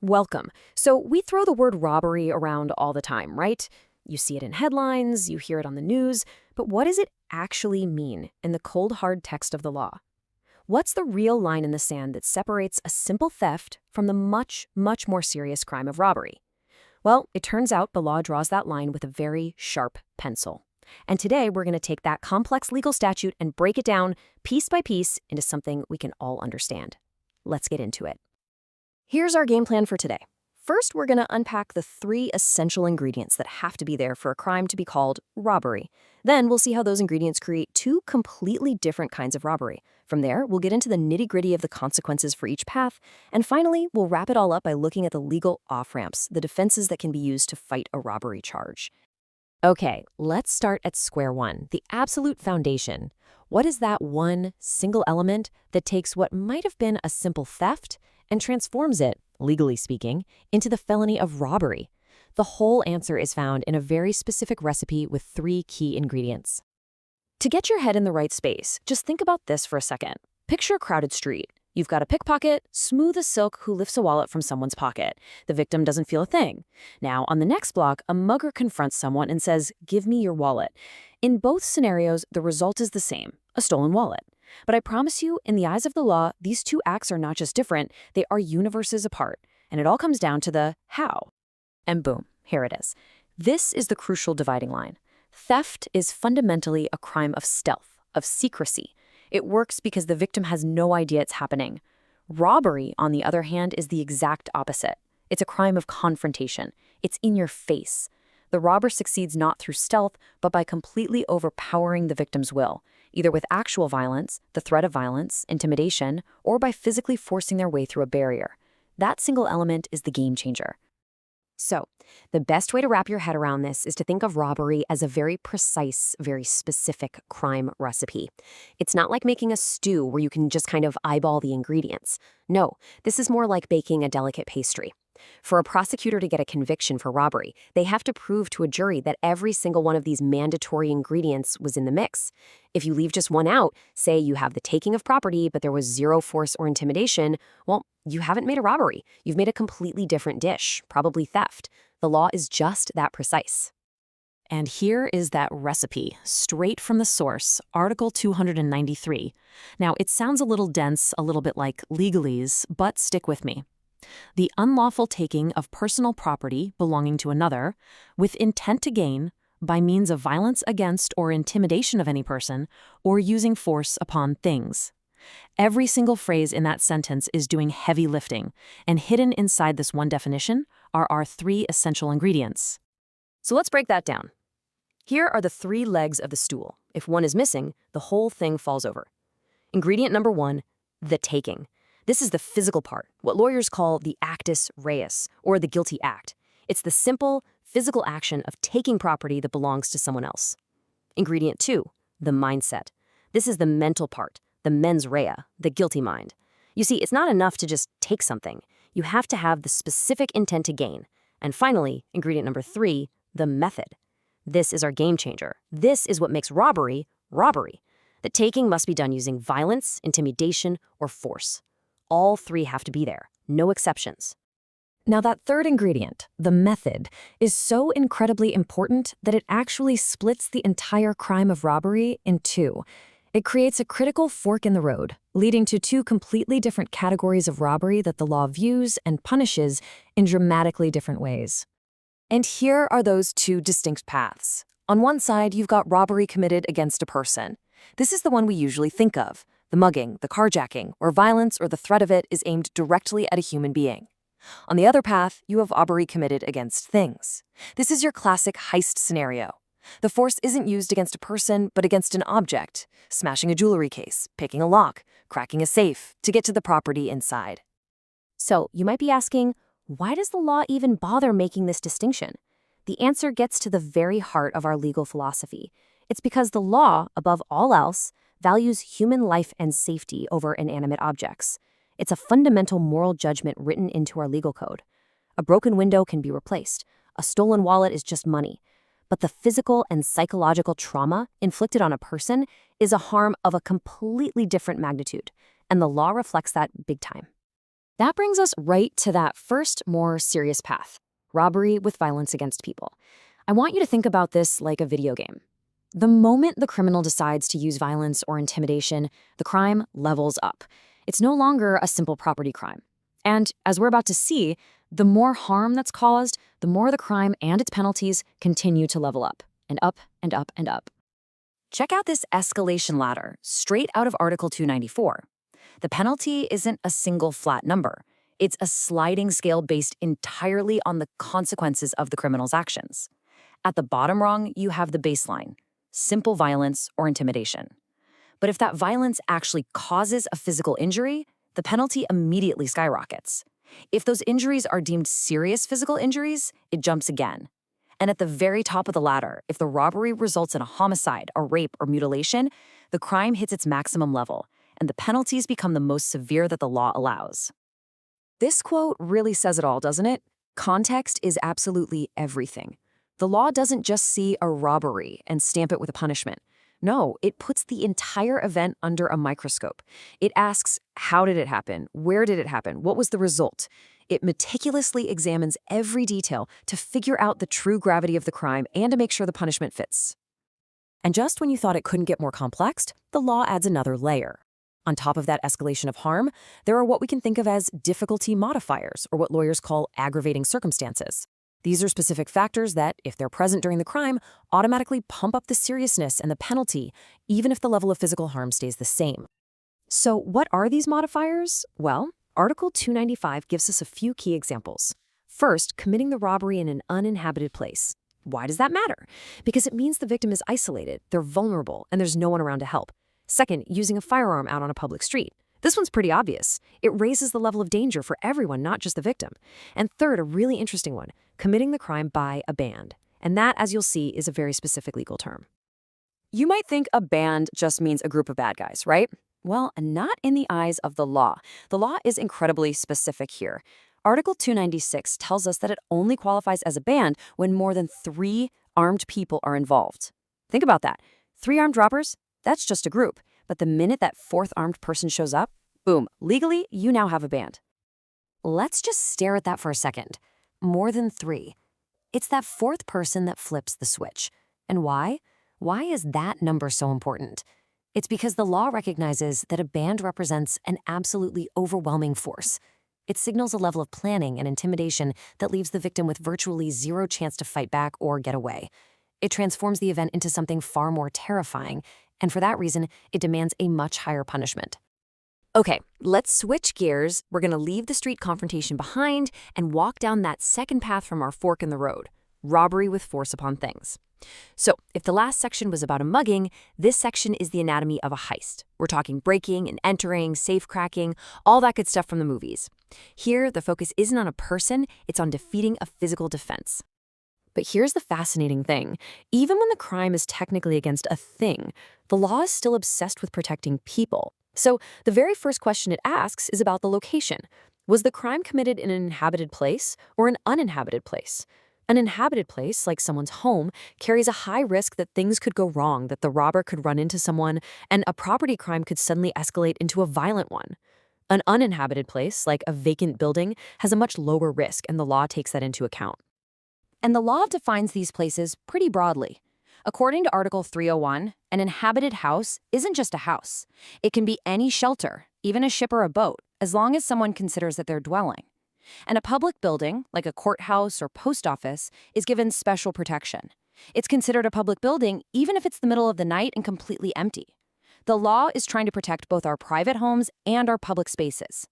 Welcome. So we throw the word robbery around all the time, right? You see it in headlines, you hear it on the news, but what does it actually mean in the cold, hard text of the law? What's the real line in the sand that separates a simple theft from the much, much more serious crime of robbery? Well, it turns out the law draws that line with a very sharp pencil. And today we're going to take that complex legal statute and break it down piece by piece into something we can all understand. Let's get into it. Here's our game plan for today. First, we're going to unpack the three essential ingredients that have to be there for a crime to be called robbery. Then we'll see how those ingredients create two completely different kinds of robbery. From there, we'll get into the nitty-gritty of the consequences for each path. And finally, we'll wrap it all up by looking at the legal off-ramps, the defenses that can be used to fight a robbery charge. Okay, let's start at square one, the absolute foundation. What is that one single element that takes what might have been a simple theft and transforms it, legally speaking, into the felony of robbery? The whole answer is found in a very specific recipe with three key ingredients. To get your head in the right space, just think about this for a second. Picture a crowded street. You've got a pickpocket, smooth as silk, who lifts a wallet from someone's pocket. The victim doesn't feel a thing. Now, on the next block, a mugger confronts someone and says, "Give me your wallet." In both scenarios, the result is the same, a stolen wallet. But I promise you, in the eyes of the law, these two acts are not just different, they are universes apart. And it all comes down to the how. And boom, here it is. This is the crucial dividing line. Theft is fundamentally a crime of stealth, of secrecy. It works because the victim has no idea it's happening. Robbery, on the other hand, is the exact opposite. It's a crime of confrontation. It's in your face. The robber succeeds not through stealth, but by completely overpowering the victim's will, either with actual violence, the threat of violence, intimidation, or by physically forcing their way through a barrier. That single element is the game changer. So, the best way to wrap your head around this is to think of robbery as a very precise, very specific crime recipe. It's not like making a stew where you can just kind of eyeball the ingredients. No, this is more like baking a delicate pastry. For a prosecutor to get a conviction for robbery, they have to prove to a jury that every single one of these mandatory ingredients was in the mix. If you leave just one out, say you have the taking of property, but there was zero force or intimidation, well, you haven't made a robbery. You've made a completely different dish, probably theft. The law is just that precise. And here is that recipe, straight from the source, Article 293. Now, it sounds a little dense, a little bit like legalese, but stick with me. The unlawful taking of personal property belonging to another, with intent to gain, by means of violence against or intimidation of any person, or using force upon things. Every single phrase in that sentence is doing heavy lifting, and hidden inside this one definition are our three essential ingredients. So let's break that down. Here are the three legs of the stool. If one is missing, the whole thing falls over. Ingredient number one, the taking. This is the physical part, what lawyers call the actus reus, or the guilty act. It's the simple, physical action of taking property that belongs to someone else. Ingredient two, the mindset. This is the mental part, the mens rea, the guilty mind. You see, it's not enough to just take something. You have to have the specific intent to gain. And finally, ingredient number three, the method. This is our game changer. This is what makes robbery, robbery. The taking must be done using violence, intimidation, or force. All three have to be there, no exceptions. Now that third ingredient, the method, is so incredibly important that it actually splits the entire crime of robbery in two. It creates a critical fork in the road, leading to two completely different categories of robbery that the law views and punishes in dramatically different ways. And here are those two distinct paths. On one side, you've got robbery committed against a person. This is the one we usually think of. The mugging, the carjacking, where violence or the threat of it is aimed directly at a human being. On the other path, you have robbery committed against things. This is your classic heist scenario. The force isn't used against a person, but against an object, smashing a jewelry case, picking a lock, cracking a safe to get to the property inside. So you might be asking, why does the law even bother making this distinction? The answer gets to the very heart of our legal philosophy. It's because the law, above all else, values human life and safety over inanimate objects. It's a fundamental moral judgment written into our legal code. A broken window can be replaced. A stolen wallet is just money. But the physical and psychological trauma inflicted on a person is a harm of a completely different magnitude, and the law reflects that big time. That brings us right to that first, more serious path: robbery with violence against people. I want you to think about this like a video game. The moment the criminal decides to use violence or intimidation, the crime levels up. It's no longer a simple property crime. And as we're about to see, the more harm that's caused, the more the crime and its penalties continue to level up, and up, and up, and up. Check out this escalation ladder, straight out of Article 294. The penalty isn't a single flat number. It's a sliding scale based entirely on the consequences of the criminal's actions. At the bottom rung, you have the baseline: simple violence or intimidation. But if that violence actually causes a physical injury, the penalty immediately skyrockets. If those injuries are deemed serious physical injuries, it jumps again. And at the very top of the ladder, if the robbery results in a homicide, a rape, or mutilation, the crime hits its maximum level, and the penalties become the most severe that the law allows. This quote really says it all, doesn't it? Context is absolutely everything. The law doesn't just see a robbery and stamp it with a punishment. No, it puts the entire event under a microscope. It asks, how did it happen? Where did it happen? What was the result? It meticulously examines every detail to figure out the true gravity of the crime and to make sure the punishment fits. And just when you thought it couldn't get more complex, the law adds another layer. On top of that escalation of harm, there are what we can think of as difficulty modifiers, or what lawyers call aggravating circumstances. These are specific factors that, if they're present during the crime, automatically pump up the seriousness and the penalty, even if the level of physical harm stays the same. So what are these modifiers? Well, Article 295 gives us a few key examples. First, committing the robbery in an uninhabited place. Why does that matter? Because it means the victim is isolated, they're vulnerable, and there's no one around to help. Second, using a firearm out on a public street. This one's pretty obvious. It raises the level of danger for everyone, not just the victim. And third, a really interesting one: committing the crime by a band. And that, as you'll see, is a very specific legal term. You might think a band just means a group of bad guys, right? Well, not in the eyes of the law. The law is incredibly specific here. Article 296 tells us that it only qualifies as a band when more than 3 armed people are involved. Think about that. 3 armed robbers? That's just a group. But the minute that 4th armed person shows up, boom, legally, you now have a band. Let's just stare at that for a second. More than 3. It's that 4th person that flips the switch. And why? Why is that number so important? It's because the law recognizes that a band represents an absolutely overwhelming force. It signals a level of planning and intimidation that leaves the victim with virtually zero chance to fight back or get away. It transforms the event into something far more terrifying, and for that reason, it demands a much higher punishment. Okay, let's switch gears. We're going to leave the street confrontation behind and walk down that second path from our fork in the road: robbery with force upon things. So, if the last section was about a mugging, this section is the anatomy of a heist. We're talking breaking and entering, safe cracking, all that good stuff from the movies. Here, the focus isn't on a person, it's on defeating a physical defense. But here's the fascinating thing. Even when the crime is technically against a thing, the law is still obsessed with protecting people. So the very first question it asks is about the location. Was the crime committed in an inhabited place or an uninhabited place? An inhabited place, like someone's home, carries a high risk that things could go wrong, that the robber could run into someone, and a property crime could suddenly escalate into a violent one. An uninhabited place, like a vacant building, has a much lower risk, and the law takes that into account. And the law defines these places pretty broadly. According to Article 301, an inhabited house isn't just a house. It can be any shelter, even a ship or a boat, as long as someone considers that they're dwelling. And a public building, like a courthouse or post office, is given special protection. It's considered a public building even if it's the middle of the night and completely empty. The law is trying to protect both our private homes and our public spaces.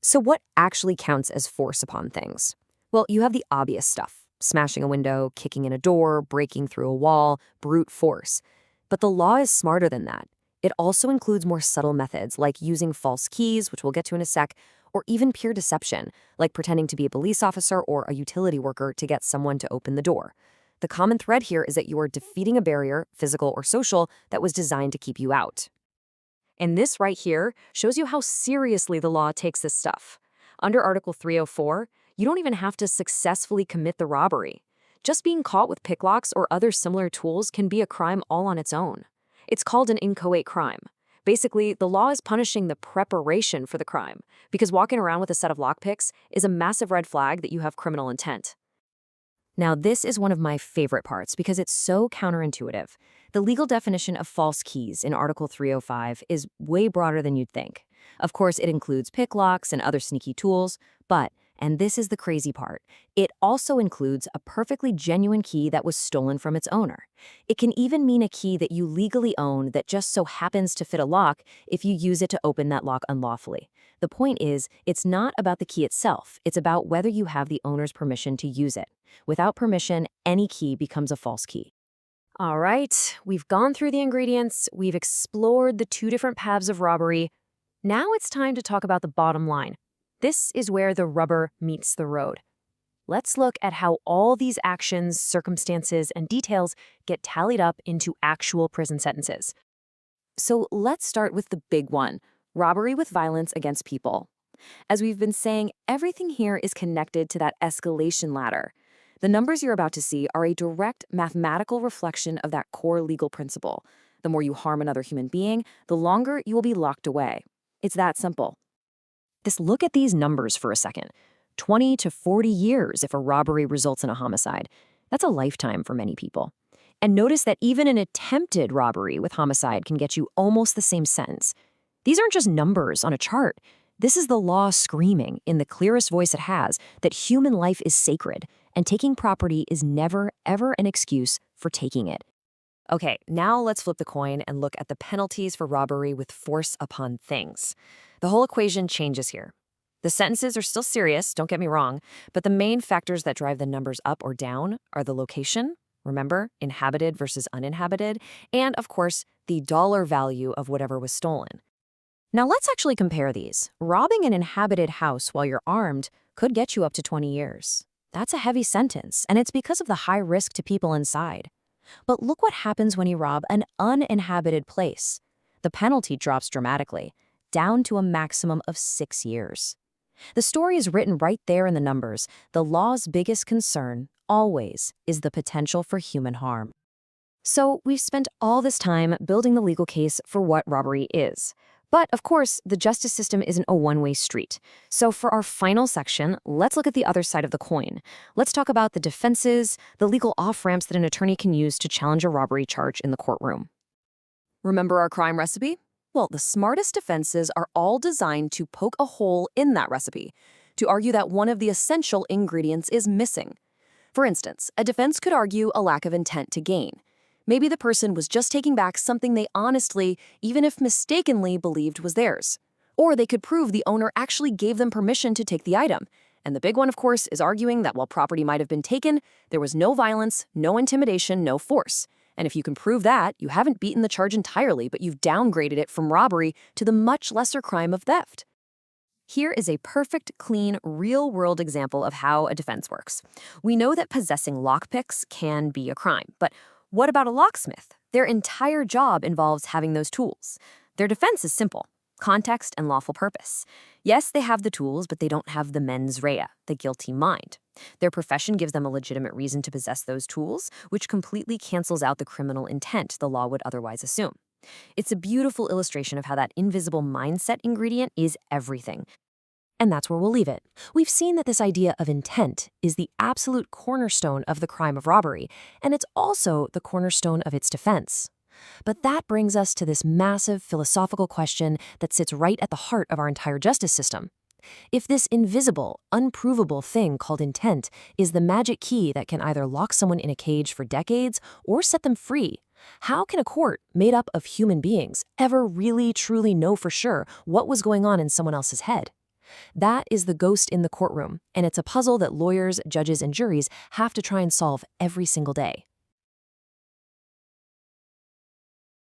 So what actually counts as force upon things? Well, you have the obvious stuff: smashing a window, kicking in a door, breaking through a wall, brute force. But the law is smarter than that. It also includes more subtle methods, like using false keys, which we'll get to in a sec, or even pure deception, like pretending to be a police officer or a utility worker to get someone to open the door. The common thread here is that you are defeating a barrier, physical or social, that was designed to keep you out. And this right here shows you how seriously the law takes this stuff. Under Article 304, you don't even have to successfully commit the robbery. Just being caught with picklocks or other similar tools can be a crime all on its own. It's called an inchoate crime. Basically, the law is punishing the preparation for the crime, because walking around with a set of lockpicks is a massive red flag that you have criminal intent. Now, this is one of my favorite parts because it's so counterintuitive. The legal definition of false keys in Article 305 is way broader than you'd think. Of course, it includes pick locks and other sneaky tools, but, and this is the crazy part, it also includes a perfectly genuine key that was stolen from its owner. It can even mean a key that you legally own that just so happens to fit a lock if you use it to open that lock unlawfully. The point is, it's not about the key itself, it's about whether you have the owner's permission to use it. Without permission, any key becomes a false key. All right, we've gone through the ingredients, we've explored the two different paths of robbery. Now it's time to talk about the bottom line. This is where the rubber meets the road. Let's look at how all these actions, circumstances, and details get tallied up into actual prison sentences. So let's start with the big one, robbery with violence against people. As we've been saying, everything here is connected to that escalation ladder. The numbers you're about to see are a direct mathematical reflection of that core legal principle. The more you harm another human being, the longer you will be locked away. It's that simple. Just look at these numbers for a second. 20 to 40 years if a robbery results in a homicide. That's a lifetime for many people. And notice that even an attempted robbery with homicide can get you almost the same sentence. These aren't just numbers on a chart. This is the law screaming, in the clearest voice it has, that human life is sacred, and taking property is never, ever an excuse for taking it. Okay, now let's flip the coin and look at the penalties for robbery with force upon things. The whole equation changes here. The sentences are still serious, don't get me wrong, but the main factors that drive the numbers up or down are the location, remember, inhabited versus uninhabited, and, of course, the dollar value of whatever was stolen. Now let's actually compare these. Robbing an inhabited house while you're armed could get you up to 20 years. That's a heavy sentence, and it's because of the high risk to people inside. But look what happens when you rob an uninhabited place. The penalty drops dramatically, down to a maximum of 6 years. The story is written right there in the numbers. The law's biggest concern, always, is the potential for human harm. So we've spent all this time building the legal case for what robbery is. But, of course, the justice system isn't a one-way street. So for our final section, let's look at the other side of the coin. Let's talk about the defenses, the legal off-ramps that an attorney can use to challenge a robbery charge in the courtroom. Remember our crime recipe? Well, the smartest defenses are all designed to poke a hole in that recipe, to argue that one of the essential ingredients is missing. For instance, a defense could argue a lack of intent to gain. Maybe the person was just taking back something they honestly, even if mistakenly, believed was theirs. Or they could prove the owner actually gave them permission to take the item. And the big one, of course, is arguing that while property might have been taken, there was no violence, no intimidation, no force. And if you can prove that, you haven't beaten the charge entirely, but you've downgraded it from robbery to the much lesser crime of theft. Here is a perfect, clean, real-world example of how a defense works. We know that possessing lockpicks can be a crime, but what about a locksmith? Their entire job involves having those tools. Their defense is simple: context and lawful purpose. Yes, they have the tools, but they don't have the mens rea, the guilty mind. Their profession gives them a legitimate reason to possess those tools, which completely cancels out the criminal intent the law would otherwise assume. It's a beautiful illustration of how that invisible mindset ingredient is everything. And that's where we'll leave it. We've seen that this idea of intent is the absolute cornerstone of the crime of robbery, and it's also the cornerstone of its defense. But that brings us to this massive philosophical question that sits right at the heart of our entire justice system. If this invisible, unprovable thing called intent is the magic key that can either lock someone in a cage for decades or set them free, how can a court made up of human beings ever really truly know for sure what was going on in someone else's head? That is the ghost in the courtroom, and it's a puzzle that lawyers, judges, and juries have to try and solve every single day.